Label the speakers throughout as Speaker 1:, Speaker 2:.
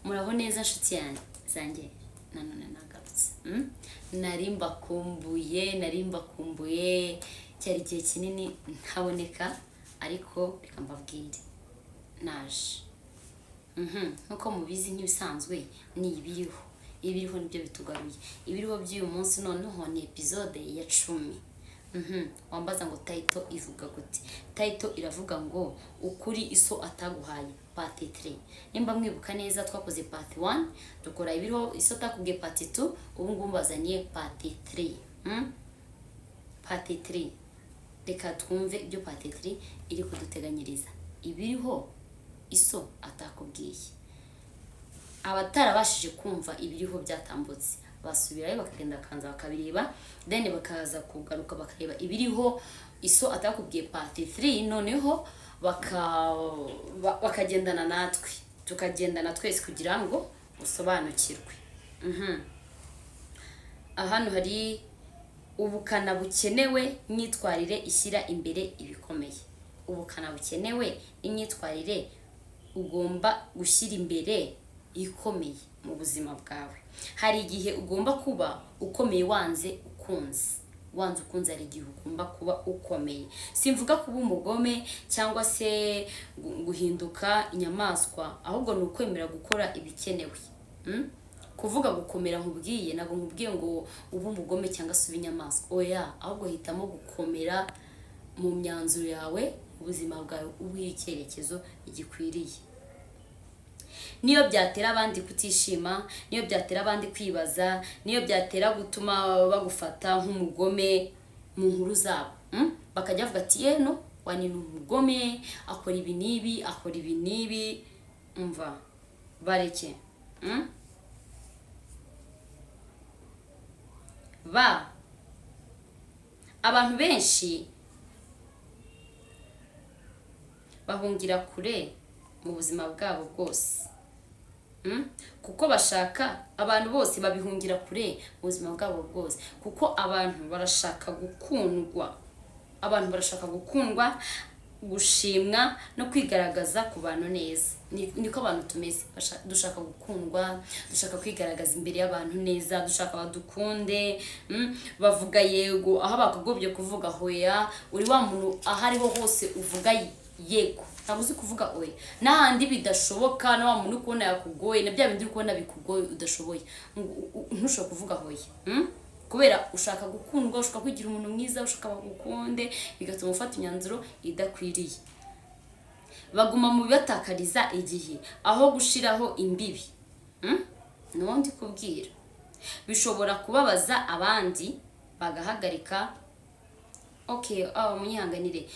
Speaker 1: muraho neza nshuti zanjye nanone nagarutse nari mbakumbuye cyari igihe kinini ntaboneka ariko reka mbabwire naje nkuko mubizi nk'ibisanzwe ni ibiriho nibyo bitugaruye ibiriho by'uyu munsi noneho ni episode ya 10 wambaza ngo title ivuga gute. Title iravuga ngo ukuri iso ataguhaye part 3. Nimba mwibuka neza twakoze part 1 dukora ibiriho iso takubwiye part 2 ubu ngubu mbazaniye part 3. Part 3 reka twumve ibyo part 3 iri kuduteganyiriza. Ibiriho iso atakubwiye, abatarabashije kumva ibiriho byatambutse basubirayo bakagenda kanza bakabireba, then bakaza kugaruka bakareba ibiriho iso atakubwiye part 3 noneho bakagendana natwe tukagendana twese kugira ngo usobanukirwe. Hano hari ubukana bukenewe imyitwarire ishyira imbere ibikomeye. Ubukana bukenewe imyitwarire ugomba gushyira imbere ikomeye mu buzima bwawe. Hari igihe ugomba kuba ukomeye wanze ukunze ari igihe ugomba kuba ukomeye. Simvuga kuba umugome cyangwa se guhinduka inyamaswa, ahubwo ni ukwemera gukora ibikenewe. Kuvuga gukomera nkubwiye nabo nkubwiye ngo ubu umugome cyangwa se inyamaswa, oya, ahubwo hitamo gukomera mu myanzuro yawe, ubuzima bwawe ubuhe icyerekezo gikwiriye. Niyo byatera abandi kutishima, niyo byatera abandi kwibaza, niyo byatera gutuma bagufata nk'umugome mu nkuru zabo, bakajya bavuga ati yeno wani ni umugome, akora ibi nibi, umva bareke. Abantu benshi bahungira kure mu buzima bwabo bwose, kuko bashaka, abantu bose babihungira kure mu buzima bwabo bwose kuko abantu barashaka gukundwa, gushimwa no kwigaragaza ku bantu neza. Niko abantu tumeze, dushaka gukundwa, dushaka kwigaragaza imbere y'abantu neza, dushaka badukunde. Bavuga yego aho bakagobye kuvuga hoya, uri wa muntu ahariho hose uvuga yego, ntabwo uzi kuvuga oya. N'ahandi bidashoboka, na wa muntu ukubona yakugoye, na bya bindi ukubona bikugoye udashoboye, ntushobora kuvuga hoya, kubera ushaka gukundwa, ushaka kugira umuntu mwiza, ushaka bagukunde, bigatuma ufata imyanzuro idakwiriye. Baguma mu bibatakariza igihe aho gushiraho imbibi. Nundi kubwira bishobora kubabaza abandi bagahagarika. Okay, munyihanganire.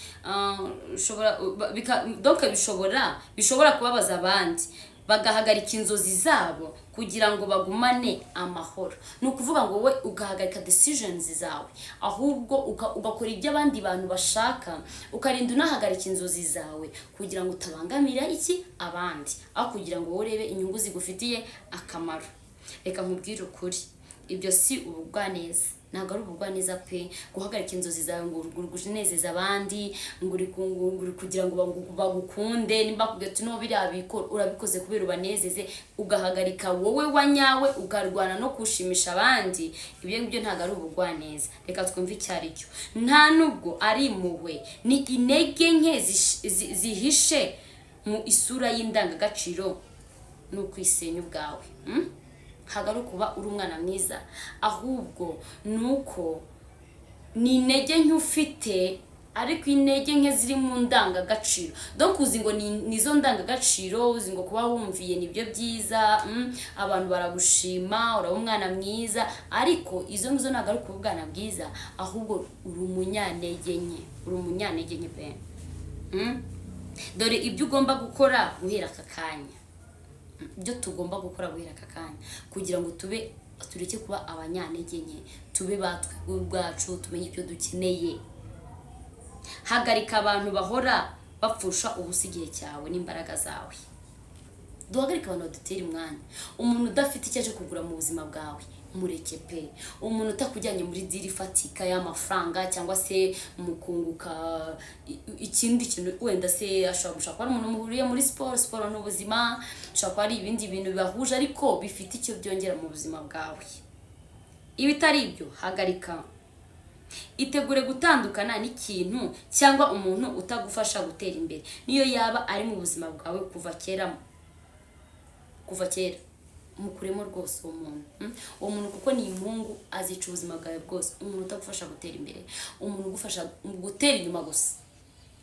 Speaker 1: Bishobora kubabaza abandi bagahagarika inzozi zabo kugira ngo bagumane amahoro. Ni ukuvuga ngo we ugahagarika decisions zawe, ahubwo ugakora ibyo abandi bantu bashaka, ukarinda unahagarika inzozi zawe kugira ngo utabangamira abandi, aho kugira ngo urebe inyungu zigufitiye akamaro. Reka nkubwire ukuri, ibyo si ubugwaneza, ntabwo ari ubugwaneza pe. Guhagarika inzozi zawe ngo ugurunezeza abandi, ngo uri kugira ngo bagukunde, nimba kubwira ati no biriya bikora urabikoze kubera ubanezeze, ugahagarika wowe wanyawe ukarwana no kushimisha abandi, ibyo ngibyo ntabwo ari ubugwaneza. Reka twumve icyari cyo. Nta nubwo ari impuhwe, ni intege nke zihishe mu isura y'indangagaciro n'ukwisenya ubwawe. Hagaru kuba uri umwana mwiza, ahubwo nuko ni intege nke ufite, ariko intege nke ziri mu ndangagaciro. Donc uzi ngo nizo ndangagaciro, uzi ngo kuba wumviye nibyo byiza, abantu baragushima, uri umwana mwiza, ariko izo ngizo ntabwo ari kubwana bwiza, ahubwo uri umunyantege nke pe. Dore ibyo ugomba gukora guhera aka kanya, ibyo tugomba gukora guhera aka kanya kugira ngo tureke kuba abanyantege nke, tube batwe ubwacu, tumenye ibyo dukeneye. Hagarika abantu bahora bapfusha ubusigiye cyawe n'imbaraga zawe. Duhagarika abantu badutera umwanya. Umuntu udafite icyo aje kugura mu buzima bwawe, mureke pe. Umuntu utakujyanye muri diri ifatika y'amafaranga cyangwa se mukunguka ikindi kintu, wenda se ashobora gushaka ari umuntu muhuriye muri siporo n'ubuzima, ashobora ari ibindi bintu bibahuje ariko bifite icyo byongera mu buzima bwawe. Ibitari ibyo hagarika. Itegure gutandukana n'ikintu cyangwa umuntu utagufasha gutera imbere, niyo yaba ari mu buzima bwawe kuva kera mukuremo rwose uwo muntu kuko ni impungu, azica ubuzima bwawe bwose. Umuntu utagufasha gutera imbere, umuntu ugufasha gutera inyuma gusa,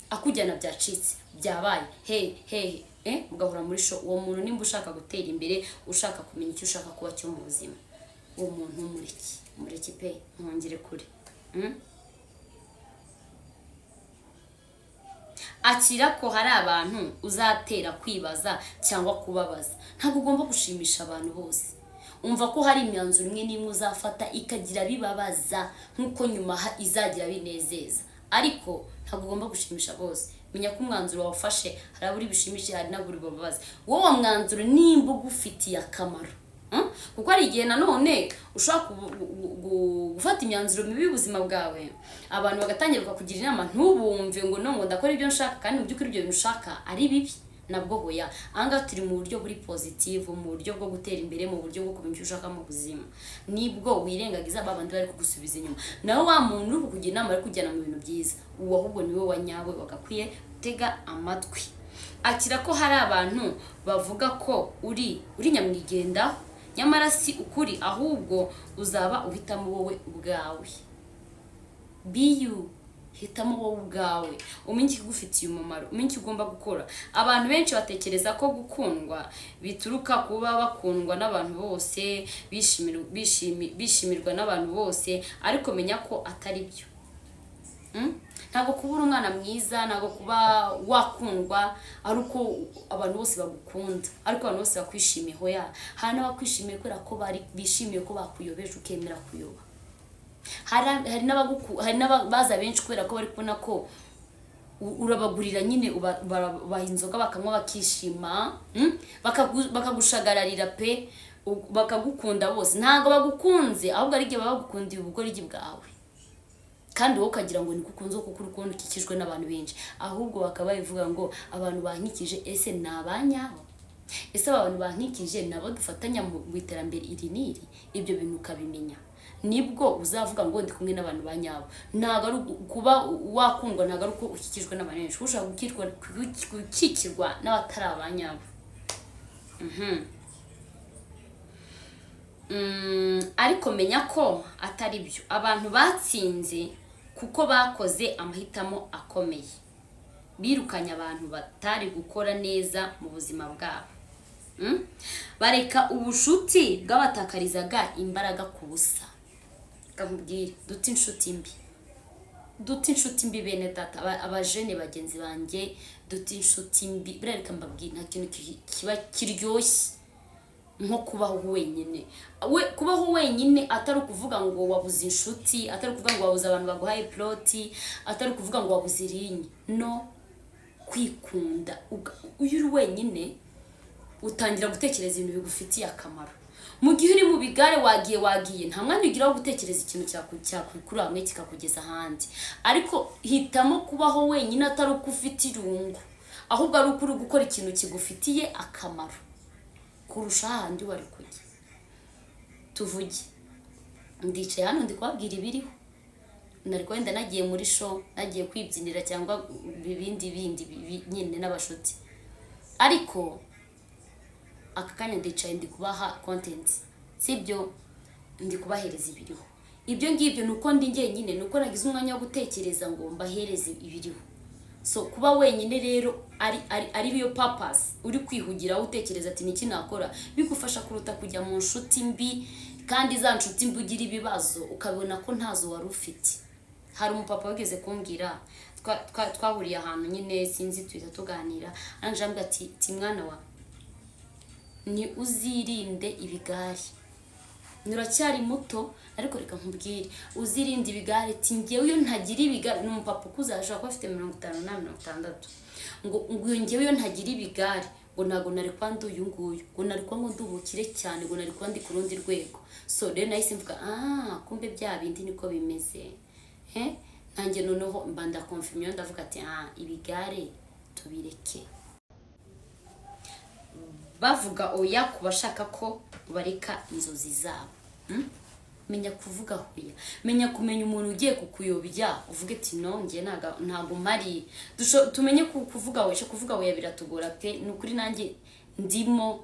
Speaker 1: akujyana byacitse byabaye mugahura muri show. Uwo muntu nimba ushaka gutera imbere, ushaka kumenya icyo ushaka kuba cyo mu buzima, uwo muntu mureke pe, mwongere kure. Akira ko hari abantu uzatera kwibaza cyangwa kubabaza. Ntabwo ugomba gushimisha abantu bose. Umva ko hari imyanzuro imwe n'imwe uzafata ikagira bibabaza nkuko nyuma izagira binezeza, ariko ntabwo ugomba gushimisha bose. Menya ko umwanzuro wafashe hari aburi bishimishe, hari n'aburi bababaza. Wowe mwanzuro nimba ugufitiye akamaro, kuko hari igihe nanone ushaka gufata imyanzuro mibi y'ubuzima bwawe, abantu bagatangira kukugira inama ntubumve ngo no ngo ndakora ibyo nshaka, kandi mu by'ukuri ibyo bintu ushaka ari bibi. Nabwo hoya, ahangaha turi mu buryo buri positive, mu buryo bwo gutera imbere, mu buryo bwo kumenya icyo ushaka mu buzima. Nibwo wirengagiza babandi bari kugusubiza inyuma. Nawe wa muntu uri kukugira inama ari kujyana mu bintu byiza, uwo ahubwo niwe wanyawe wagakwiye gutega amatwi. Akira ko hari abantu bavuga ko uri nyamwigendaho, nyamara si ukuri, ahubwo uzaba uhitamo wowe ubwawe. Hitamo wowe ubwawe, umenye ikigufitiye umumaro, umenye icyo ugomba gukora. Abantu benshi batekereza ko gukundwa bituruka kuba bakundwa n'abantu bose, bishimirwa n'abantu bose, ariko menya ko atari byo. Ntabwo kuba uri umwana mwiza, ntabwo kuba wakundwa ari uko abantu bose bagukunda, ariko abantu bose bakwishimiye. Hoya, hari n'abakwishimiye kubera ko bishimiye ko bakuyobeje ukemera kuyoba. Hari n'abaza benshi kubera ko bari kubona ko urabagurira nyine, ubaha inzoga bakanywa bakishima, bakagushagararira pe, bakagukunda bose. Ntabwo bagukunze, ahubwo ari igihe baba bagukundiye ubugoryi bwawe, kandi wowe ukagira ngo niko ukunze kuko uri kubona ukikijwe n'abantu benshi, ahubwo bakaba bavuga ngo abantu bankikije ese ni abanyabo, ese abantu bankikije nabo dufatanya mu iterambere iri n'iri. Ibyo bintu ukabimenya, nibwo uzavuga ngo ndi kumwe n'abantu banyabo. Ntabwo ari kuba wakundwa, ntabwo ari uko ukikijwe n'abantu benshi, ushaka gukikirwa n'abatari abanyabo. Ariko menya ko atari byo. Abantu batsinze kuko bakoze amahitamo akomeye, birukanye abantu batari gukora neza mu buzima bwabo. Bareka ubushuti bwabatakarizaga imbaraga ku busa. Kamubwire dute inshuti mbi bene data, abajene bagenzi banjye, dute inshuti mbi. Birareka mbabwire nta kintu kiba kiryoshye nko kubaho wenyine. Kubaho wenyine atari ukuvuga ngo wabuze inshuti, atari ukuvuga ngo wabuze abantu baguhaye ploti, atari ukuvuga ngo wabuze irinyi. No, kwikunda. Uyu uri wenyine utangira gutekereza ibintu bigufitiye akamaro. Mu gihe uri mu bigare wagiye, nta mwanya ugira wo gutekereza ikintu cyakwikura hamwe kikakugeza ahandi. Ariko hitamo kubaho wenyine atari uko ufite irungu, ahubwo ari uko uri gukora ikintu kigufitiye akamaro kurusha ahandi wari kujya. Tuvuge ndicaye hano ndi kubabwira ibiriho, nari kwenda nagiye muri show, nagiye kwibyinira cyangwa ibindi nyine n'abashuti, ariko aka kanya ndicaye ndi kubaha content, sibyo? Ndi kubahereza ibiriho. Ibyo ngibyo nuko ndi njyenyine, nuko nagize umwanya wo gutekereza ngo mbahereze ibiriho. So kuba wenyine rero ari biyo purpose, uri kwihugira utekereza ati niki nakora, bigufasha kuruta kujya mu nshuti mbi, kandi za nshuti mbi ugira ibibazo ukabona ko ntazo wari ufite. Hari umupapa wigeze kumbwira, twahuriye ahantu nyine sinzi twita tuganira, anjambwa ati mwana wa ni uzirinde ibigari, nuracyari muto, ariko reka nkubwire uzirinde ibigare. Ati ngewe iyo ntagira ibigare, n'umupapa ukuzaje ko afite 50 na 60, ngo ngewe iyo ntagira ibigare ngo ntago nari kwa ndi uyu nguyu, ngo nari kwa ngo ndi umukire cyane, ngo nari kwa ndi ku rundi rwego. So rero nahise mvuga kumbe bya bindi niko bimeze. Nanjye noneho mba ndakonfirmiyo ndavuga ati ibigare tubireke. Bavuga oya kubashaka ko bareka inzozi zabo. Menya kuvuga hoya, menya kumenya umuntu ugiye kukuyobya uvuge ati no ngiye ntago mari. Tumenye kuvuga hoya biratugora pe. Nukuri nanjye ndimo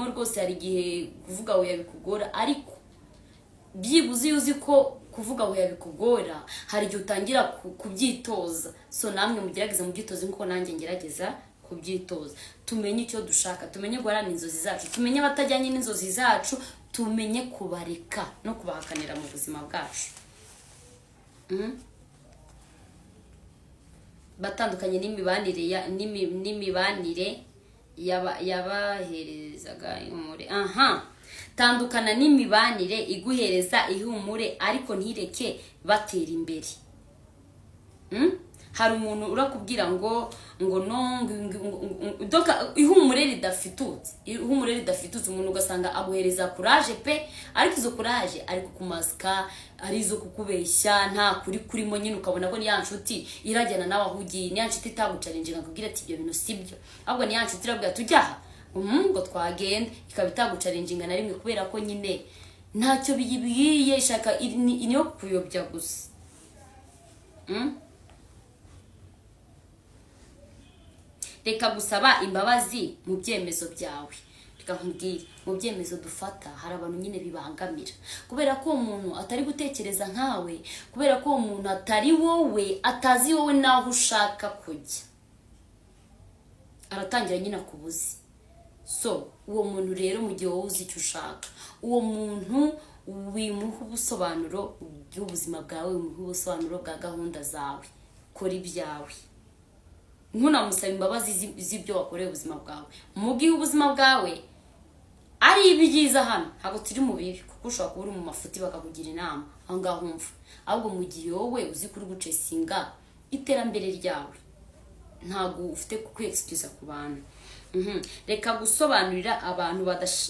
Speaker 1: rwose hari igihe kuvuga hoya bikugora, ariko byibuze uzi ko kuvuga hoya bikugora hari igihe utangira kubyitoza. So namwe mugerageza mu byitozo nkuko nanjye ngerageza kubyitoza. Tumenye icyo dushaka, tumenye guharana inzozi zacu, tumenye abatajyanye n'inzozi zacu, tumenye kubareka no kubahakanira mu buzima bwacu. Batandukanye n'imibanire yabaherezaga ihumure. Tandukana n'imibanire iguhereza ihumure ariko ntireke batera imbere. Hari umuntu urakubwira ngo doka ihumure ridafitutse umuntu ugasanga aguhereza courage pe, ariko izo courage ariko kumasika ari izo kukubeshya nta kuri kurimo nyine, ukabona ko ni ya nshuti irajyana nawe ahugiye, ni ya nshuti itaguchallenge ngakubwira ati ibyo bintu sibyo, ahubwo ni ya nshuti irabwira tujyaha ngo twagenda, ikaba itaguchallenge na rimwe kubera ko nyine ntacyo biyibwiye, ishaka niyo kuyobya gusa. Reka gusaba imbabazi mu byemezo byawe. Reka nkubwire, mu byemezo dufata hari abantu nyine bibangamira, kubera ko umuntu atari gutekereza nkawe, kubera ko umuntu atari wowe, atazi wowe naho ushaka kujya, aratangira nyine kubuzi. So uwo muntu rero mu gihe wowe uzi icyo ushaka, uwo muntu wimuha ubusobanuro bw'ubuzima bwawe, wimuha ubusobanuro bwa gahunda zawe, kora ibyawe. Ntunamusaba imbabazi z'ibyo wakoreye ubuzima bwawe. Mu gihe ubuzima bwawe ari ibyiza hano, ntabwo turi mu bibi, kuko ushobora kuba uri mu mafuti bakakugira inama aho ngaho umva. Ahubwo mu gihe wowe uzi kuri gucesinga iterambere ryawe, ntabwo ufite kwiexcuse ku bantu. Reka gusobanurira abantu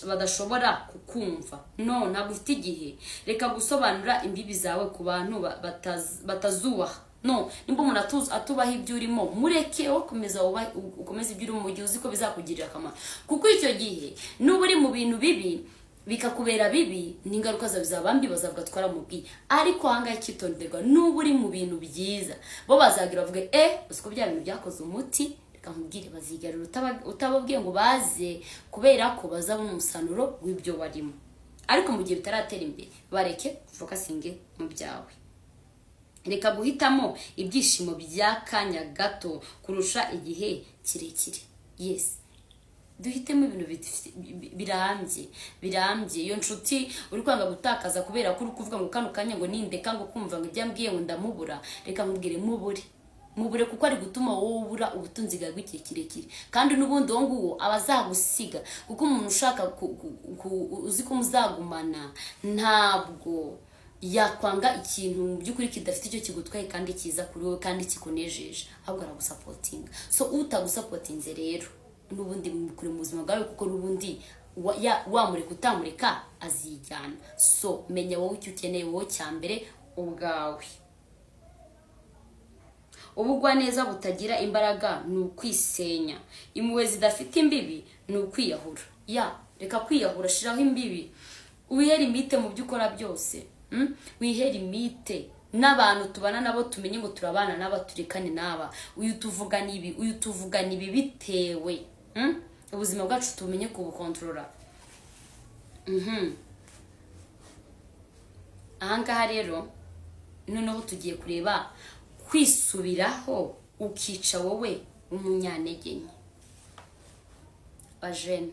Speaker 1: badashobora kukumva. No, ntabwo ufite igihe. Reka gusobanura imbibi zawe ku bantu batazubaha. No, nimba umuntu atubaha ibyo urimo, mureke ukomeze ibyo urimo mu gihe uzi ko bizakugirira akamaro. Kuko icyo gihe nuba uri mu bintu bibi bikakubera bibi, n'ingaruka zabizaba mbi, bazavuga twaramubwiye. Ariko hanga ikitonderwa, nuba uri mu bintu byiza, bo bazagira bavuge usiko bya bintu byakoze umuti, reka nkubwire bazigarura utababwiye ngo baze, kubera ko bazabona umusanuro w'ibyo warimo. Ariko mu gihe bitaratera imbere, bareke focusinge mu byawe. Reka guhitamo ibyishimo by'akanya gato kurusha igihe kirekire. Yes, duhitemo ibintu birambye. Iyo nshuti uri kwanga gutakaza kubera ko uri kuvuga ngo kano kanya ngo nindeka ngo kumva ngo ibyambwiye ngo ndamubura, reka nkubwire mubure kuko ari gutuma wowe ubura ubutunzi bwawe bw'igihe kirekire. Kandi n'ubundi uwo nguwo abazagusiga, kuko umuntu ushaka uzi ko muzagumana ntabwo yakwanga ikintu mu by'ukuri kidafite icyo kigutwaye kandi kiza kuri wowe kandi kikunejeje, ahubwo aragusapotinga. So utagusapotinze rero n'ubundi mukuri mu buzima bwawe, kuko n'ubundi wamureka utamureka azijyana. So menya wowe icyo ukeneye, wowe cyambere ubwawe. Ubugwa neza butagira imbaraga ni ukwisenya. Impuhwe zidafite imbibi ni ukwiyahura. Reka kwiyahura, shiraho imbibi, wihera imite mu byo ukora byose. Wihera imite n'abantu tubana nabo, tumenye ngo turabana n'aba, turekane n'aba. Uyu tuvugana ibi bitewe ubuzima bwacu tumenye kubukontorora. Ahangaha rero noneho tugiye kureba kwisubiraho ukica wowe umunyantege nke. Bajene,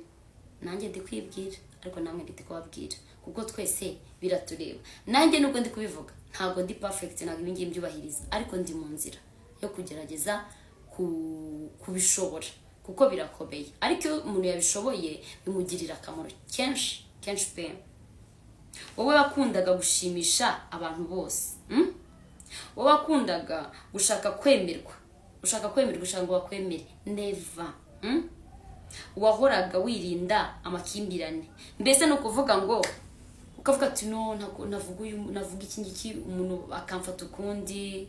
Speaker 1: nanjye ndi kwibwira ariko namwe ndi kubabwira, kuko twese biratureba. Nanjye nubwo ndi kubivuga ntabwo ndi perfect, ntabwo ibingiye mbyubahiriza, ariko ndi mu nzira yo kugerageza kubishobora, kuko birakomeye. Ariko iyo umuntu yabishoboye bimugirira akamaro kenshi pe. Wowe wakundaga gushimisha abantu bose, wowe wakundaga gushaka kwemerwa, ushaka ngo bakwemere, never. wahoraga wirinda amakimbirane. Mbese no kuvuga ngo ukavuga ati no navuga iki ngiki umuntu akamfata ukundi,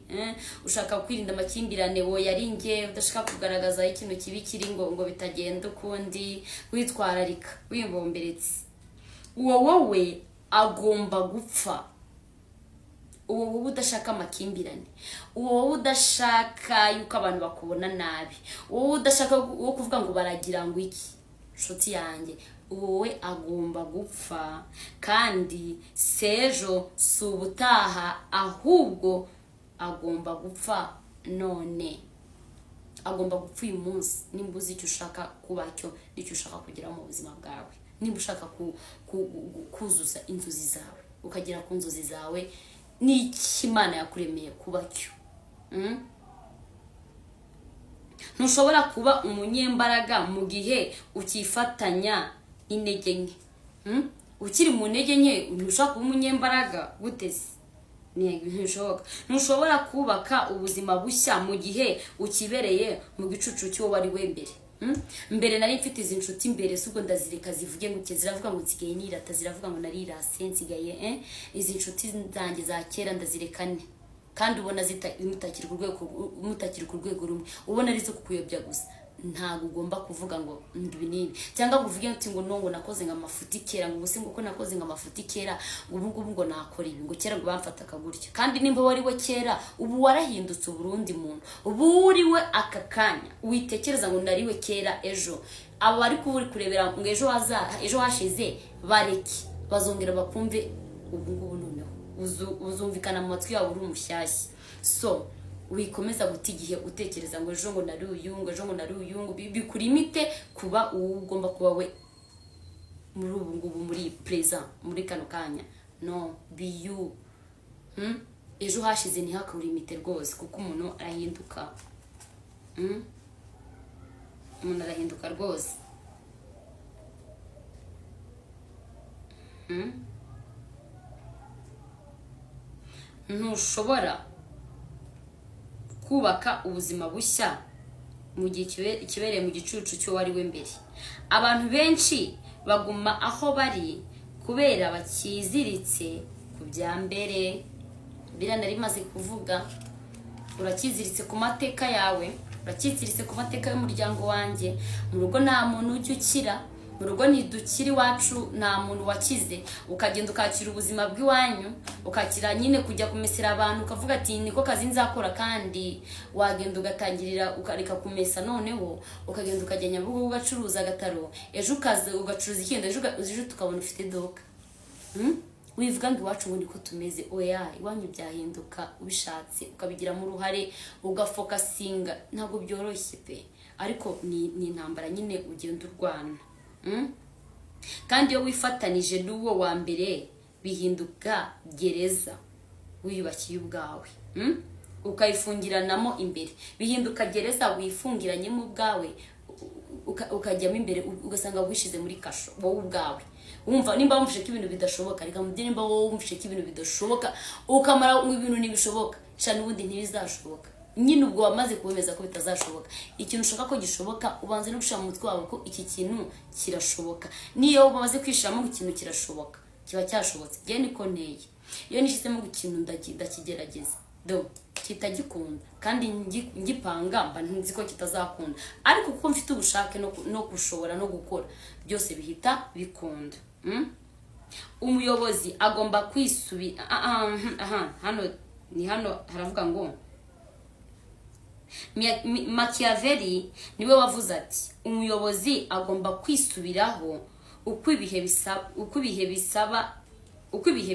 Speaker 1: ushaka kwirinda amakimbirane wo yaringe udashaka kugaragaza ikintu kibi kiri ngo bitagenda ukundi, witwararika wibomberetse. Uwo wowe agomba gupfa. Uwo wowe udashaka amakimbirane, uwo wowe udashaka yuko abantu bakubona nabi, uwo udashaka wo kuvuga ngo baragira ngo iki, nshuti yanjye, wowe agomba gupfa. Kandi sejo si ubutaha, ahubwo agomba gupfa none. Agomba gupfa uyu munsi. Nimba uzi icyo ushaka kuba cyo n'icyo ushaka kugira mu buzima bwawe, nimba ushaka kuzuza inzozi zawe, ukagera ku nzozi zawe n'iki Imana yakuremeye kuba cyo. Ntushobora kuba umunyembaraga mu gihe ukifatanya intege nke. Ukiri mu ntege nke ntushaka kuba umunyembaraga guteze. Ntushobora kubaka ubuzima bushya mu gihe ukibereye mu gicucu cyo wari we mbere nari mfite izi nshuti mbere subwo ndazireka zivuge ngo ziravuga ngo nsigaye nirata, ziravuga ngo narirase nsigaye izi nshuti zanjye za kera ndazireka kandi ubona mutakiri ku rwego rumwe, ubona ari zo kukuyobya gusa. Ntabwo ugomba kuvuga ngo ibi nibi cyangwa kuvuga ngo nakoze nk'amafuti kera, ngo ubuse ngo nakoze nk'amafuti kera ubu ngubu ngo nakora ibi, ngo kera ngo bamfataga gutya. Kandi nimba wari we kera, ubu warahindutse uburundi muntu, ubu uri we aka kanya. Witekereza ngo nari we kera ejo. Abo bari kuburi kurebera ngo ejo hashize bareke bazongera bakumve ubu ngubu noneho uzumvikana mu matwi yawe uri umushyashya. So wikomeza guta igihe utekereza ngo ejo ngo nari uyu, ngo ejo ngo nari uyu, ngo bikurimite kuba uwo ugomba kuba we muri ubu ngubu, muri present, muri kano kanya. No, be you. Ejo hashize ntihakarimite rwose, kuko umuntu arahinduka. Umuntu arahinduka rwose. Ntushobora kubaka ubuzima bushya mu gihe kibereye mu gicucu cyo wari we mbere. Abantu benshi baguma aho bari kubera bakiziritse ku bya mbere. Nari maze kuvuga, urakiziritse ku mateka yawe, urakiziritse ku mateka y'umuryango wanjye. Mu rugo nta muntu ujya ukira, mu rugo ntidukiri iwacu, nta muntu wakize. Ukagenda ukakira ubuzima bw'iwanyu, ukakira nyine kujya kumesera abantu, ukavuga ati niko kazi nzakora. Kandi wagenda ugatangirira ukareka kumesa, noneho ukagenda ukajya Nyabugogo ugacuruza agataro, ejo ukaza ugacuruza ikindi, ejo tukabona ufite doka. Wivuga ngo iwacu ubundi ko tumeze. Oya, iwanyu byahinduka ubishatse, ukabigiramo uruhare, ugafokasinga. Ntabwo byoroshye pe, ariko ni intambara nyine ugenda urwana. Kandi iyo wifatanije n'uwo wa mbere bihinduka gereza wiyubakiye ubwawe, ukayifungiranamo imbere. Bihinduka gereza wifungiranyemo ubwawe, ukajyamo imbere ugasanga wishize muri kasho wowe ubwawe. Wumva nimba wumvishe ko ibintu bidashoboka, reka mubye nimba wowe wumvishe ko ibintu bidashoboka ukamara ibintu ntibishoboka, cyane ubundi ntibizashoboka. Nyine ubwo wamaze kubemeza ko bitazashoboka. Ikintu ushaka ko gishoboka ubanze no gushira mu mutwe wawe ko iki kintu kirashoboka. Niyo bamaze kwishiramo ngo ikintu kirashoboka, kiba cyashobotse. Giye niko nteye. Iyo nishizemo ngo ikintu ndakigerageza, kitagikunda kandi ngipanga mba nzi ko kitazakunda, ariko kuko mfite ubushake no gushobora no gukora, byose bihita bikunda. Umuyobozi agomba kwisubira. Hano haravuga ngo Machiavelli niwe wavuze ati umuyobozi agomba kwisubiraho uko ibihe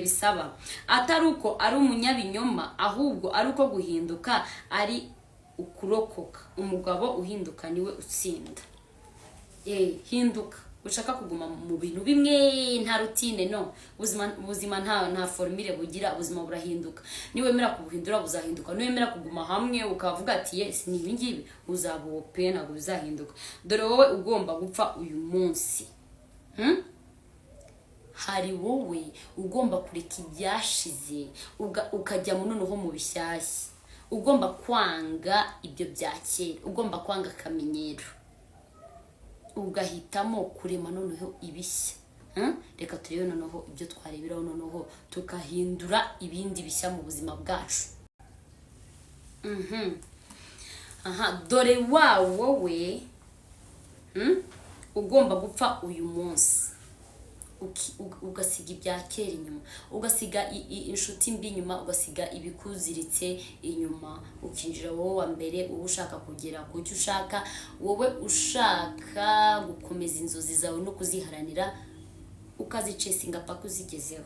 Speaker 1: bisaba, atari uko ari umunyabinyoma, ahubwo ari uko guhinduka ari ukurokoka. Umugabo uhinduka niwe utsinda. Hinduka. Ushaka kuguma mu bintu bimwe, nta routine, no. Ubuzima nta formule bugira, ubuzima burahinduka. Niwemera kubuhindura buzahinduka. Niwemera kuguma hamwe ukavuga ati yes ni ibi ngibi, uzabope ntabwo bizahinduka. Dore wowe ugomba gupfa uyu munsi. Hari wowe ugomba kureka ibyashize ukajya mu noneho mu bishyashya. Ugomba kwanga ibyo bya kera, ugomba kwanga akamenyero. ugahitamo kurema noneho ibishya. Reka turebe noneho ibyo twareberaho noneho tukahindura ibindi bishya mu buzima bwacu. Dore wowe ugomba gupfa uyu munsi, ugasiga ibya kera inyuma, ugasiga inshuti mbi inyuma, ugasiga ibikuziritse inyuma, ukinjira wowe wa mbere, wowe ushaka kugera ku cyo ushaka, wowe ushaka gukomeza inzozi zawe no kuziharanira, ukazicesinga paka uzigezeho.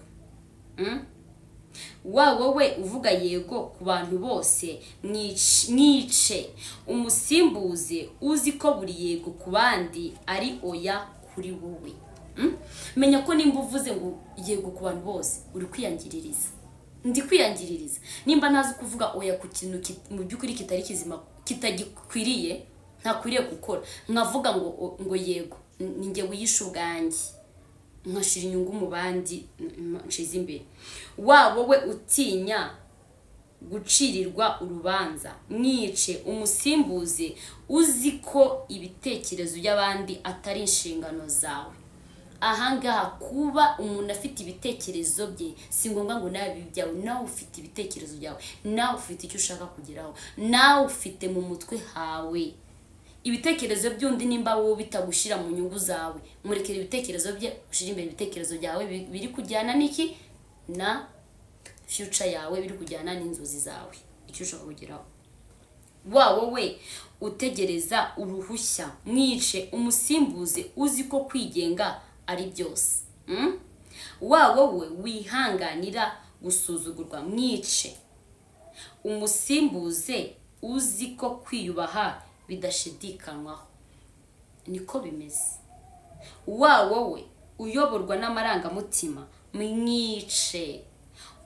Speaker 1: wowe uvuga yego ku bantu bose, mwice umusimbuze uzi ko buri yego ku bandi ari oya kuri wowe. Menya ko nimba uvuze ngo yego ku bantu bose uri kwiyangiririza, ndi kwiyangiririza. Nimba ntazi kuvuga oya ku kintu mu by'ukuri kitari kizima, kitagikwiriye, ntakwiriye gukora, nkavuga ngo yego ninjye wiyisha ubwanjye, nkashira inyungu mu bandi nshize imbere. wowe utinya gucirirwa urubanza, mwice umusimbuze uzi ko ibitekerezo by'abandi atari inshingano zawe. Ahangaha kuba umuntu afite ibitekerezo bye si ngombwa ngo nawe bibyawe. Nawe ufite ibitekerezo byawe, nawe ufite icyo ushaka kugeraho, nawe ufite mu mutwe hawe ibitekerezo by'undi. Nimba wowe bitagushyira mu nyungu zawe, murekere ibitekerezo bye, ushire imbere ibitekerezo byawe biri kujyana n'iki na future yawe, biri kujyana n'inzozi zawe, icyo ushaka kugeraho. wowe utegereza uruhushya, mwice umusimbuze uzi ko kwigenga ari byose. wowe wihanganira gusuzugurwa, mwice umusimbuze uzi ko kwiyubaha bidashidikanywaho. Niko bimeze. wowe uyoborwa n'amarangamutima, mwice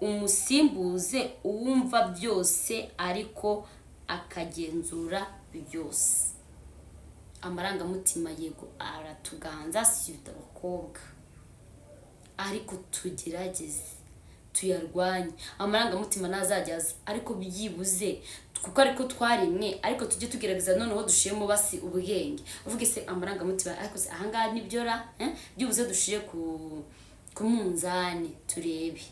Speaker 1: umusimbuze uwumva byose ariko akagenzura byose. Amarangamutima yego aratuganza, si abakobwa, ariko tugerageze tuyarwanye. Amarangamutima nazajyaza, ariko byibuze kuko ariko twarimwe, ariko tujye tugerageza noneho dushiremo basi ubwenge. Uvuge se amarangamutima ariko se ahangaha nibyora, byibuze dushire ku munzani turebe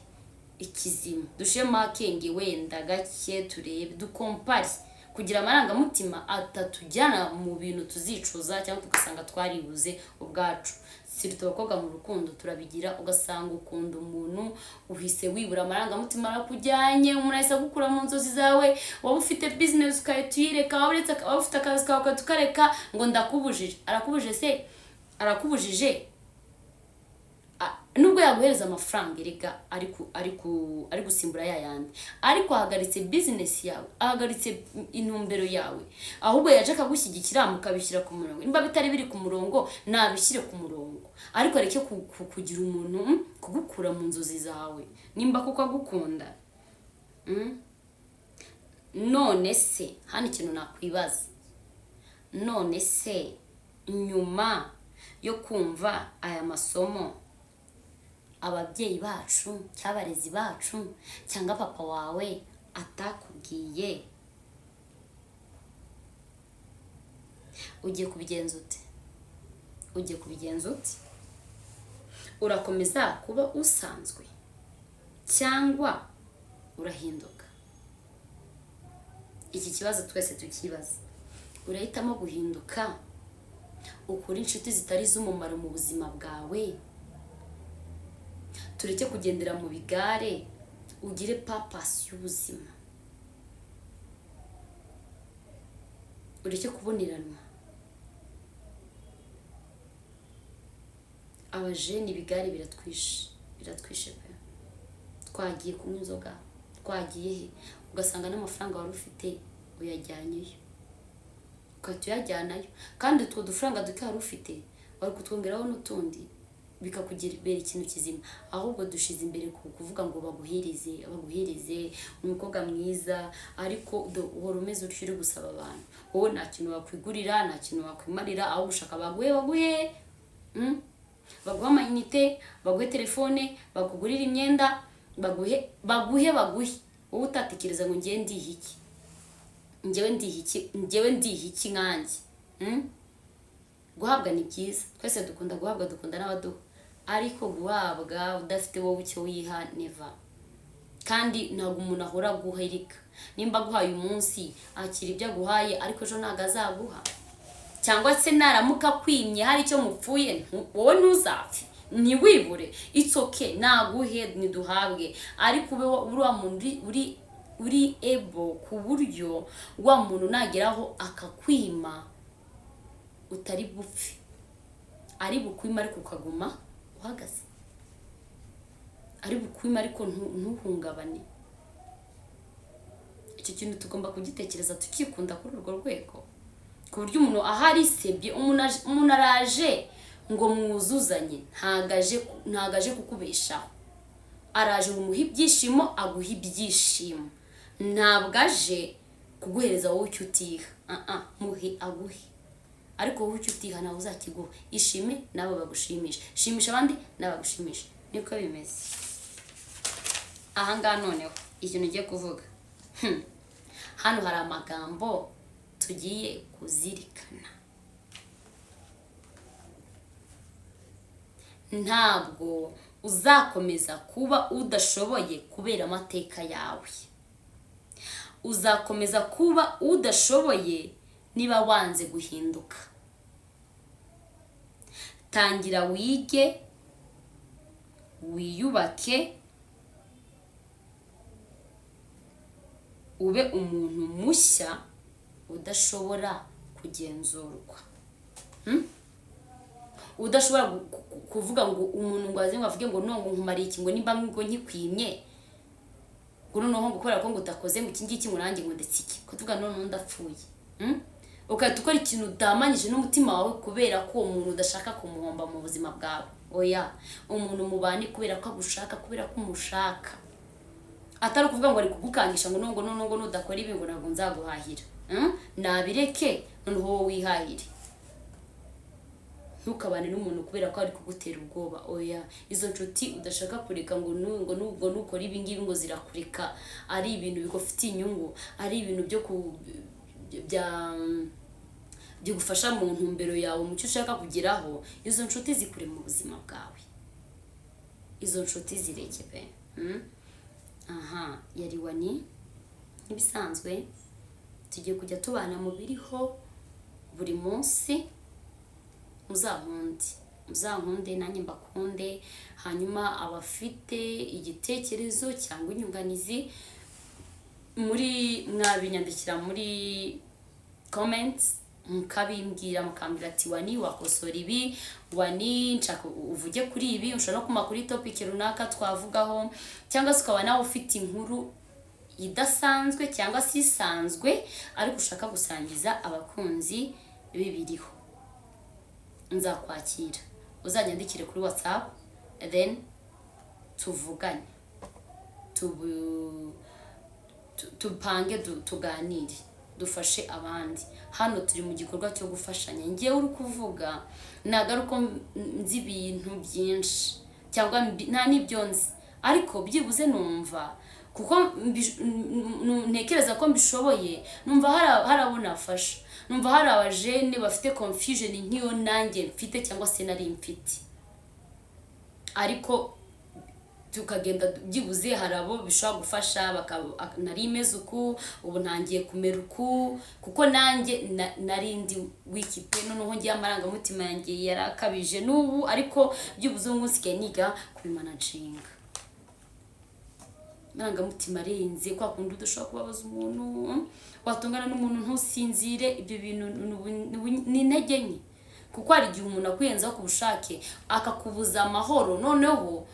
Speaker 1: ikizima, dushiremo akenge wenda gake turebe, dukompare kugira amarangamutima atatujyana mu bintu tuzicuza cyangwa tugasanga twaribuze ubwacu. Sirito abakobwa mu rukundo turabigira, ugasanga ukunda umuntu uhise wibura, amarangamutima arakujyanye, umuntu ahise gukura mu nzozi zawe. Waba ufite business ukayituyireka, waba ufite akazi kawe tukareka ngo ndakubujije. Arakubujije se? Arakubujije nubwo yaguhereza amafaranga erega ari gusimbura yayandi, ariko ahagaritse business yawe, ahagaritse intumbero yawe, ahubwo yaje akagushyigikira mukabishyira ku murongo. Nimba bitari biri ku murongo, nabishyire ku murongo, ariko areke kugira umuntu kugukura mu nzozi zawe nimba kuko agukunda. None se hano ikintu nakwibaza, none se nyuma yo kumva aya masomo ababyeyi bacu cyangwa abarezi bacu cyangwa papa wawe atakubwiye, ugiye kubigenza ute? Ugiye kubigenza ute? Urakomeza kuba usanzwe cyangwa urahinduka? Iki kibazo twese tukibaza. Urahitamo guhinduka, ukura inshuti zitari z'umumaro mu buzima bwawe, tureke kugendera mu bigare, ugire purpose y'ubuzima, ureke kuboneranwa. Abajeni ibigare biratwishe pe. Twagiye kunywa inzoga, twagiye he, ugasanga n'amafaranga wari ufite uyajyanyeyo, ukatuyajyanayo, kandi utwo dufaranga duke wari ufite wari kutwongeraho n'utundi bikakugirira ikintu kizima. Ahubwo dushize imbere kuvuga ngo baguhirize umukobwa mwiza, ariko uhora umeze utyo uri gusaba abantu. Wowe nta kintu wakwigurira, nta kintu wakwimarira, aho gushaka baguhe amayinite, baguhe telefone, bakugurira imyenda, baguhe. Wowe utatekereza ngo ngewe ndihe iki nkanjye. guhabwa ni byiza, twese dukunda guhabwa, dukunda n'abaduha, ariko guhabwa udafite wowe icyo wiha neva. Kandi ntabwo umuntu ahora guherika, nimba aguhaye umunsi akira ibyo aguhaye, ariko ejo ntabwo azaguha. Cyangwa se naramuka kwimye hari icyo mupfuye, wowe ntuzapfe, ntiwibure, it's okay, naguhe niduhabwe, ariko ube uriya muntu uri able ku buryo wa muntu nageraho akakwima utari bupfe, ari bukwima ariko ukaguma uhagaze, ari bukwima ariko ntuhungabane. Icyo kintu tugomba kugitekereza tukikunda kuri urwo rwego, ku buryo umuntu ahari sebye, umuntu araje ngo mwuzuzanye, ntagaje kukubeshaho, araje ngo umuhe ibyishimo, aguhe ibyishimo, ntabwo aje kuguhereza wowe icyo utiha, muhe aguhe, ariko wowe icyo utiha nawe uzakiguha. Ishime nabo bagushimisha, shimisha abandi n'abagushimisha, niko bimeze. Ahangaha noneho ikintu ugiye kuvuga, hano hari amagambo tugiye kuzirikana. Ntabwo uzakomeza kuba udashoboye kubera amateka yawe, uzakomeza kuba udashoboye niba wanze guhinduka. Tangira wige, wiyubake, ube umuntu mushya udashobora kugenzurwa. Udashobora kuvuga ngo umuntu ngo aze ngo avuge ngo nongo nkumariye iki, ngo nimba ngo nkikwimye ngo noneho ngo kubera ko ngo utakoze ngo iki ngiki ngo nanjye ngo ndetse iki, kuvuga none ndapfuye. Ukahita ukora ikintu udamanyije n'umutima wawe kubera ko uwo muntu udashaka kumuhomba mu buzima bwawe. Oya, umuntu mubane kubera ko agushaka, kubera ko umushaka, atari ukuvuga ngo ari kugukangisha ngo nongo nudakora ibi ngo ntabwo nzaguhahira. Nabireke noneho wowe wihahire. Ntukabane n'umuntu kubera ko ari kugutera ubwoba. Oya, izo nshuti udashaka kureka ngo nubwo nukora ibi ngibi ngo zirakureka, ari ibintu bigufitiye inyungu, ari ibintu byo gufasha mu ntumbero yawe mu cyo ushaka kugeraho, izo nshuti zikure mu buzima bwawe, izo nshuti zireke pe. Yari Wani, nk'ibisanzwe tugiye kujya tubana mu biriho buri munsi. Muzankunde nanjye mbakunde. Hanyuma abafite igitekerezo cyangwa inyunganizi mwabinyandikira muri comments, mukabimbwira, mukambwira ati Wani wakosora ibi, Wani nshaka uvuge kuri ibi, ushobora no kuma kuri topic runaka twavugaho, cyangwa se ukaba nawe ufite inkuru idasanzwe cyangwa se isanzwe ariko ushaka gusangiza abakunzi bibiriho, nzakwakira. Uzanyandikire kuri WhatsApp, then tuvugane, tupange, tuganire, dufashe abandi. Hano turi mu gikorwa cyo gufashanya. Ngewe uri kuvuga nagaruko nzi ibintu byinshi cyangwa nta n'ibyo nzi, ariko byibuze numva, kuko ntekereza ko mbishoboye, numva harabona afasha, numva hari abajene bafite confusion nk'iyo nanjye mfite cyangwa se nari mfite, ariko tukagenda byibuze hari abo bishobora gufasha, nari imeze uku, ubu ntangiye kumera uku, kuko nanjye narindi wiki pe, noneho ngiye amarangamutima yanjye yarakabije n'ubu, ariko byibuze ubu nsigaye niga kubimanaginga. Amarangamutima arenze, kwa kundi udashobora kubabaza umuntu, watungana n'umuntu ntusinzire, ibyo bintu ni intege nke, kuko hari igihe umuntu akwiyenzaho ku bushake akakubuza amahoro, noneho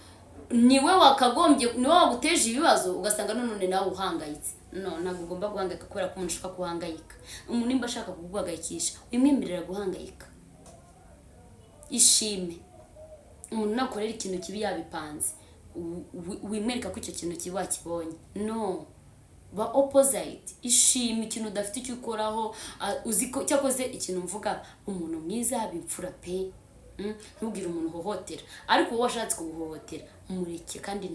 Speaker 1: niwe waguteje ibibazo, ugasanga none nawe uhangayitse. Ntabwo ugomba guhangayika kubera ko umuntu ashaka guhangayika. Umuntu nimba ashaka kuguhangayikisha, wimwemerera guhangayika. Ishime. Umuntu nakorera ikintu kibi yabipanze, wimwereka ko icyo kintu kibi wakibonye. No, ba opposite. Ishime ikintu udafite icyo ukoraho, uziko cyakoze ikintu mvuga, umuntu mwiza bimfura pe. Ntubwire umuntu hohotera, ariko wowe washatse kuguhohotera umureke, kandi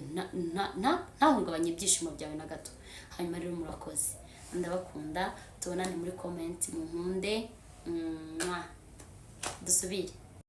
Speaker 1: ntahungabanye ibyishimo byawe na gato. Hanyuma rero murakoze, ndabakunda, tubonane muri comment, munkunde. dusubire